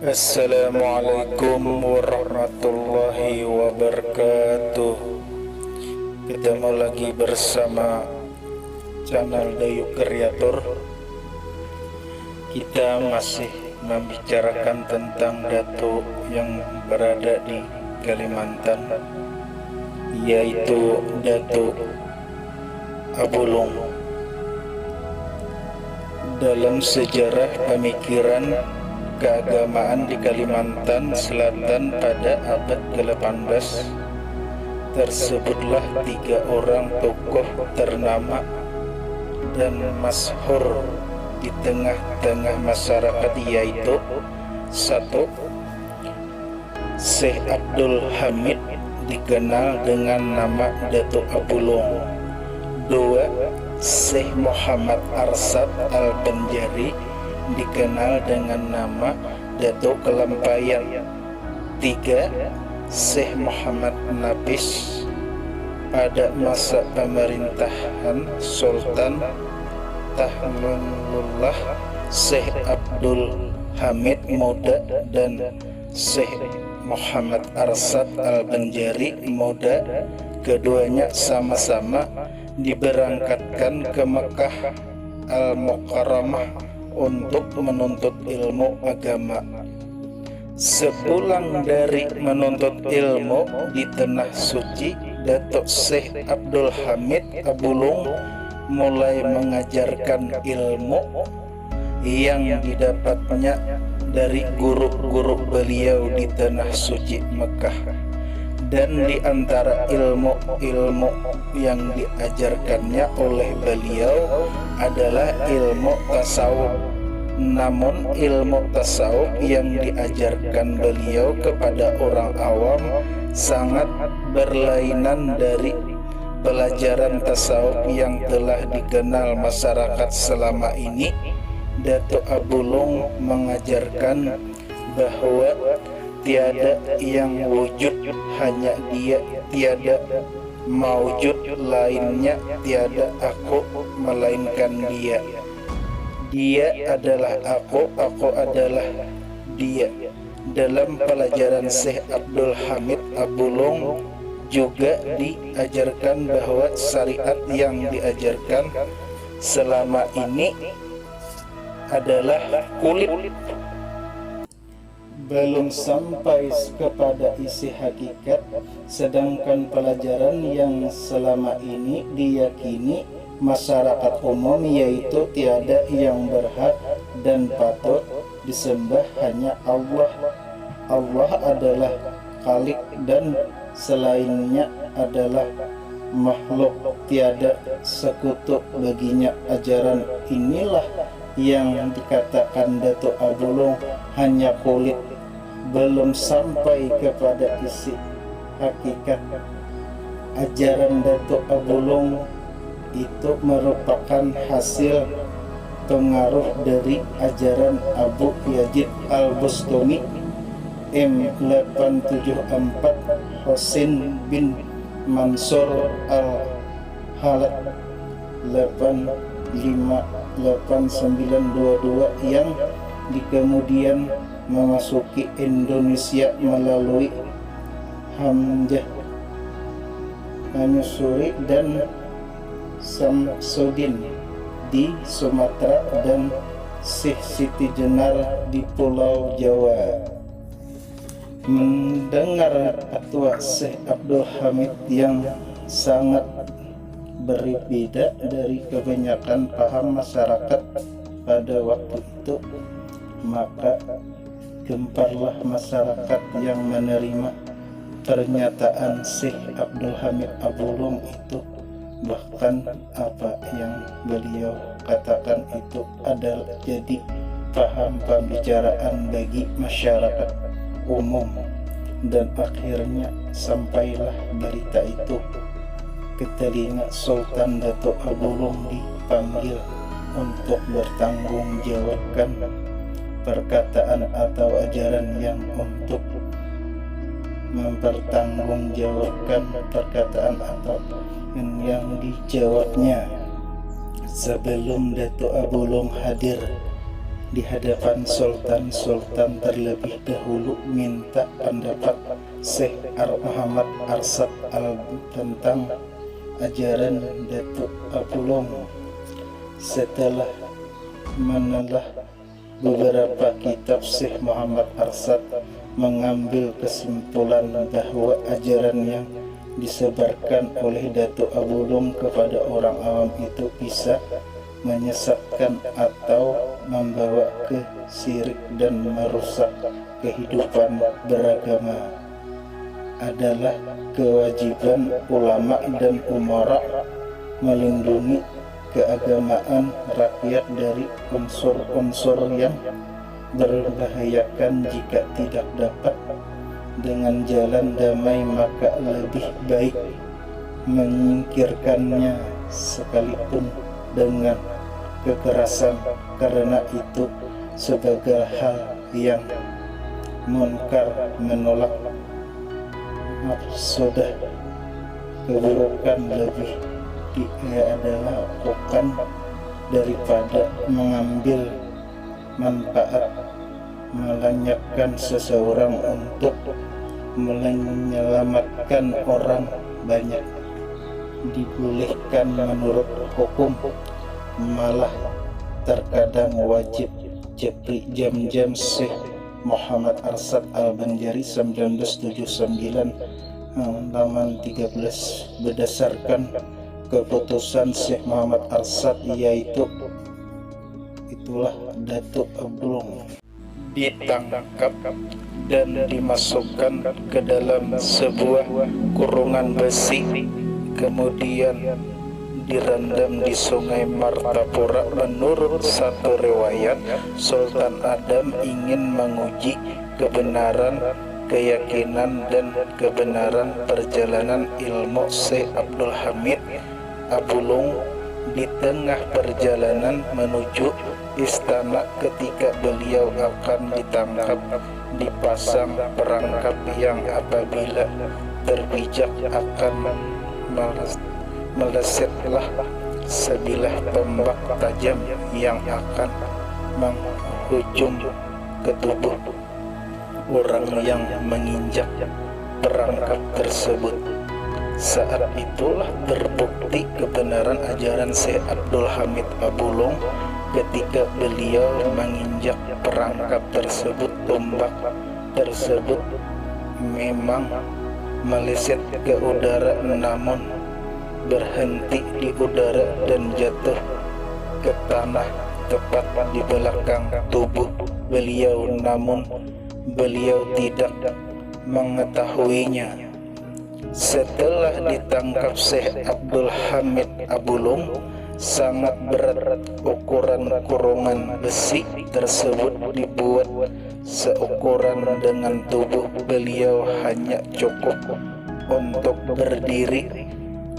Assalamualaikum warahmatullahi wabarakatuh. Ketemu lagi bersama channel Dayu Kreator. Kita masih membicarakan tentang datuk yang berada di Kalimantan, yaitu Datuk Abulung. Dalam sejarah pemikiran keagamaan di Kalimantan Selatan pada abad ke-18, tersebutlah 3 orang tokoh ternama dan masyhur di tengah-tengah masyarakat, yaitu 1. Syekh Abdul Hamid, dikenal dengan nama Datuk Abulung. 2. Syekh Muhammad Arsad Al-Banjari, dikenal dengan nama Datuk Kelampayan. 3. Syekh Muhammad Nafis, pada masa pemerintahan Sultan Tahmanullah Syekh Abdul Hamid Muda dan Syekh Muhammad Arsad Al-Banjari Muda. Keduanya sama-sama diberangkatkan ke Mekah Al-Mukarramah untuk menuntut ilmu agama. Sepulang dari menuntut ilmu di Tanah Suci, Datuk Syekh Abdul Hamid Abulung mulai mengajarkan ilmu yang didapatnya dari guru-guru beliau di Tanah Suci Mekah. Dan di antara ilmu-ilmu yang diajarkannya oleh beliau adalah ilmu tasawuf. Namun ilmu tasawuf yang diajarkan beliau kepada orang awam sangat berlainan dari pelajaran tasawuf yang telah dikenal masyarakat selama ini. Datuk Abulung mengajarkan bahwa tiada yang wujud, hanya Dia, tiada maujud lainnya, tiada aku melainkan Dia. Dia adalah aku adalah Dia. Dalam pelajaran Syekh Abdul Hamid Abulung juga diajarkan bahwa syariat yang diajarkan selama ini adalah kulit, belum sampai kepada isi hakikat. Sedangkan pelajaran yang selama ini diyakini masyarakat umum, yaitu tiada yang berhak dan patut disembah hanya Allah. Allah adalah Khalik dan selainnya adalah makhluk, tiada sekutu baginya. Ajaran inilah yang dikatakan Datuk Abulung hanya kulit, belum sampai kepada isi hakikat. Ajaran Datuk Abulung itu merupakan hasil pengaruh dari ajaran Abu Yazid Al-Bustami, M874 Husain bin Mansur Al-Halad 85922 yang kemudian memasuki Indonesia melalui Hamzah Mansuri dan Samsudin di Sumatera dan Syekh Siti Jenar di Pulau Jawa. Mendengar fatwa Syekh Abdul Hamid yang sangat berbeda dari kebanyakan paham masyarakat pada waktu itu, maka gemparlah masyarakat yang menerima pernyataan Syekh Abdul Hamid Abulung itu. Bahkan apa yang beliau katakan itu adalah jadi paham pembicaraan bagi masyarakat umum. Dan akhirnya sampailah berita itu ke telinga Sultan Datuk Abulung, dipanggil untuk bertanggung jawabkan perkataan atau ajaran yang untuk mempertanggungjawabkan perkataan atau yang dijawabnya. Sebelum Datuk Abulung hadir di hadapan sultan-sultan terlebih dahulu minta pendapat Syekh Muhammad Arsad tentang ajaran Datuk Abulong. Setelah menelah beberapa kitab, Syekh Muhammad Arsad mengambil kesimpulan bahwa ajaran yang disebarkan oleh Datuk Abulong kepada orang awam itu bisa menyesatkan atau membawa ke syirik dan merusak kehidupan beragama. Adalah kewajiban ulama dan umara melindungi keagamaan rakyat dari unsur-unsur yang berbahayakan. Jika tidak dapat dengan jalan damai, maka lebih baik menyingkirkannya sekalipun dengan kekerasan, karena itu sebagai hal yang munkar, menolak mafsadah keburukan lebih dia adalah bukan daripada mengambil manfaat melenyapkan seseorang untuk menyelamatkan orang banyak. Dibolehkan menurut hukum, malah terkadang wajib. Jepri Jam-Jam Syekh Muhammad Arsad Al-Banjari 1979 halaman 13. Berdasarkan keputusan Syekh Muhammad Arsad, yaitu itulah Datuk Abulong ditangkap dan dimasukkan ke dalam sebuah kurungan besi, kemudian direndam di Sungai Martapura. Menurut satu riwayat, Sultan Adam ingin menguji kebenaran, keyakinan dan kebenaran perjalanan ilmu Syekh Abdul Hamid Abulong. Di tengah perjalanan menuju istana, ketika beliau akan ditangkap, dipasang perangkap yang apabila terpijak akan melesetlah sebilah tombak tajam yang akan menghujung ke tubuh orang yang menginjak perangkap tersebut. Saat itulah terbukti kebenaran ajaran Syekh Abdul Hamid Abulong. Ketika beliau menginjak perangkap tersebut, tombak tersebut memang meleset ke udara, namun berhenti di udara dan jatuh ke tanah tepat di belakang tubuh beliau, namun beliau tidak mengetahuinya. Setelah ditangkap, Syekh Abdul Hamid Abulong sangat berat. Ukuran kurungan besi tersebut dibuat seukuran dengan tubuh beliau, hanya cukup untuk berdiri.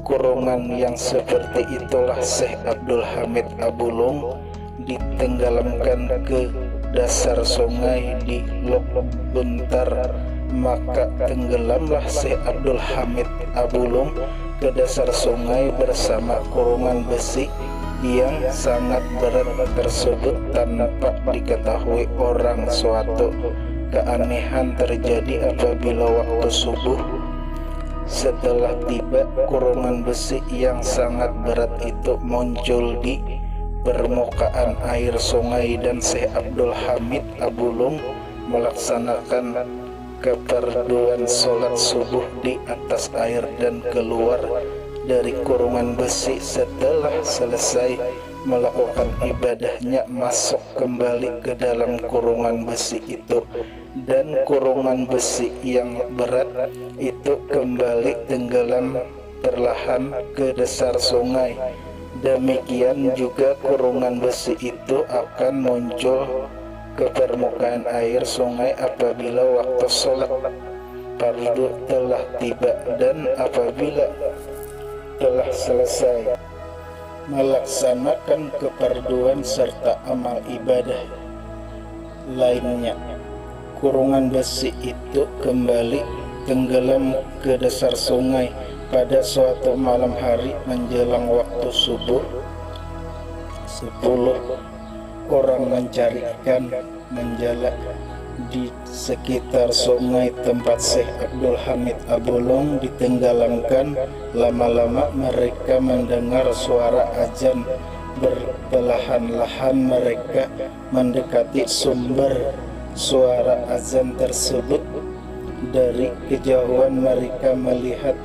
Kurungan yang seperti itulah Syekh Abdul Hamid Abulong ditenggelamkan ke dasar sungai di Lok Buntar. Maka tenggelamlah Syekh Abdul Hamid Abulong ke dasar sungai bersama kurungan besi yang sangat berat tersebut tanpa diketahui orang. Suatu keanehan terjadi apabila waktu subuh. Setelah tiba, kurungan besi yang sangat berat itu muncul di permukaan air sungai, dan Syekh Abdul Hamid Abulong melaksanakan keperluan sholat subuh di atas air dan keluar dari kurungan besi. Setelah selesai melakukan ibadahnya, masuk kembali ke dalam kurungan besi itu, dan kurungan besi yang berat itu kembali tenggelam perlahan ke dasar sungai. Demikian juga kurungan besi itu akan muncul ke permukaan air sungai apabila waktu sholat fardu telah tiba dan apabila telah selesai melaksanakan keperluan serta amal ibadah lainnya. Kurungan besi itu kembali tenggelam ke dasar sungai pada suatu malam hari menjelang waktu subuh. 10 orang mencari ikan menjala di sekitar sungai tempat Syekh Abdul Hamid Abulung ditenggelamkan. Lama-lama mereka mendengar suara azan. Berlahan-lahan mereka mendekati sumber suara azan tersebut. Dari kejauhan mereka melihat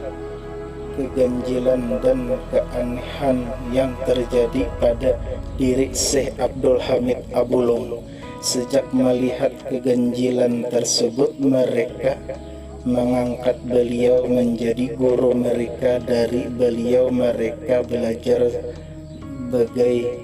keganjilan dan keanehan yang terjadi pada diri Syekh Abdul Hamid Abulung. Sejak melihat keganjilan tersebut, mereka mengangkat beliau menjadi guru mereka. Dari beliau mereka belajar berbagai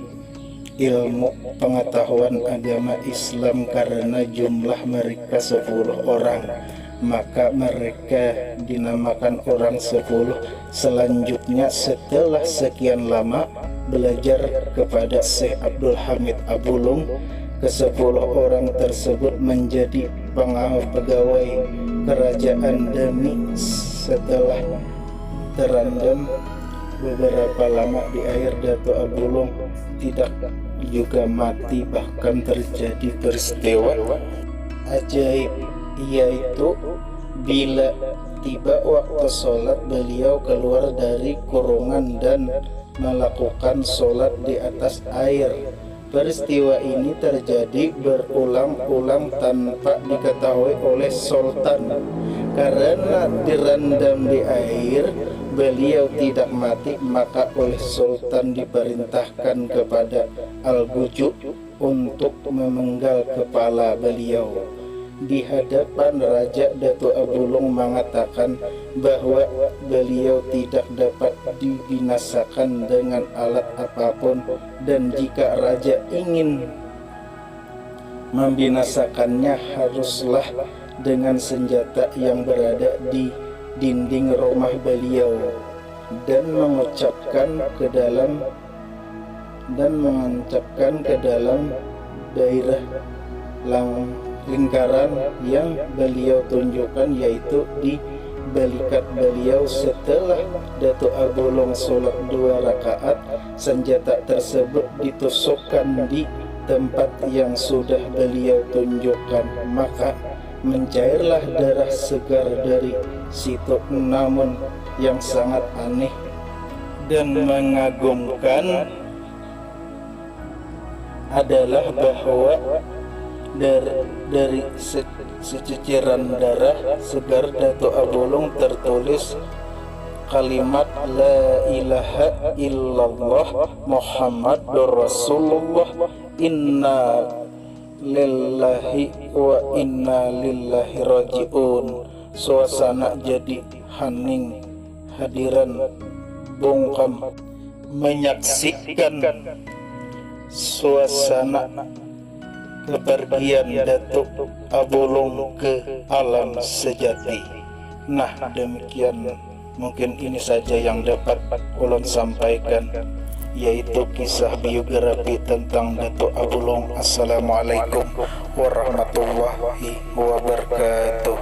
ilmu pengetahuan agama Islam. Karena jumlah mereka 10 orang, maka mereka dinamakan orang 10. Selanjutnya setelah sekian lama belajar kepada Syekh Abdul Hamid Abulung, ke-10 orang tersebut menjadi pegawai kerajaan Demi. Setelah terendam beberapa lama di air, Datuk Abulung tidak juga mati. Bahkan terjadi peristiwa ajaib, yaitu bila tiba waktu sholat, beliau keluar dari kurungan dan melakukan sholat di atas air. Peristiwa ini terjadi berulang-ulang tanpa diketahui oleh Sultan. Karena direndam di air, beliau tidak mati, maka oleh Sultan diperintahkan kepada Al-Bujuk untuk memenggal kepala beliau. Di hadapan Raja, Datuk Abulung mengatakan bahwa beliau tidak dapat dibinasakan dengan alat apapun, dan jika Raja ingin membinasakannya haruslah dengan senjata yang berada di dinding rumah beliau, dan mengucapkan ke dalam daerah lingkaran yang beliau tunjukkan, yaitu di balikat beliau. Setelah Datuk Abulung sholat 2 rakaat, senjata tersebut ditusukkan di tempat yang sudah beliau tunjukkan, maka mencairlah darah segar dari situ. Namun yang sangat aneh dan mengagumkan adalah bahwa dari sececeran darah segar Datuk Abulung tertulis kalimat La ilaha illallah Muhammadur Rasulullah inna lillahi wa inna lillahi raji'un. Suasana jadi hening. Hadiran bungkam menyaksikan suasana kepergian Datuk Abulung ke alam sejati. Nah, demikian, mungkin ini saja yang dapat ulun sampaikan, yaitu kisah biografi tentang Datuk Abulung. Assalamualaikum warahmatullahi wabarakatuh.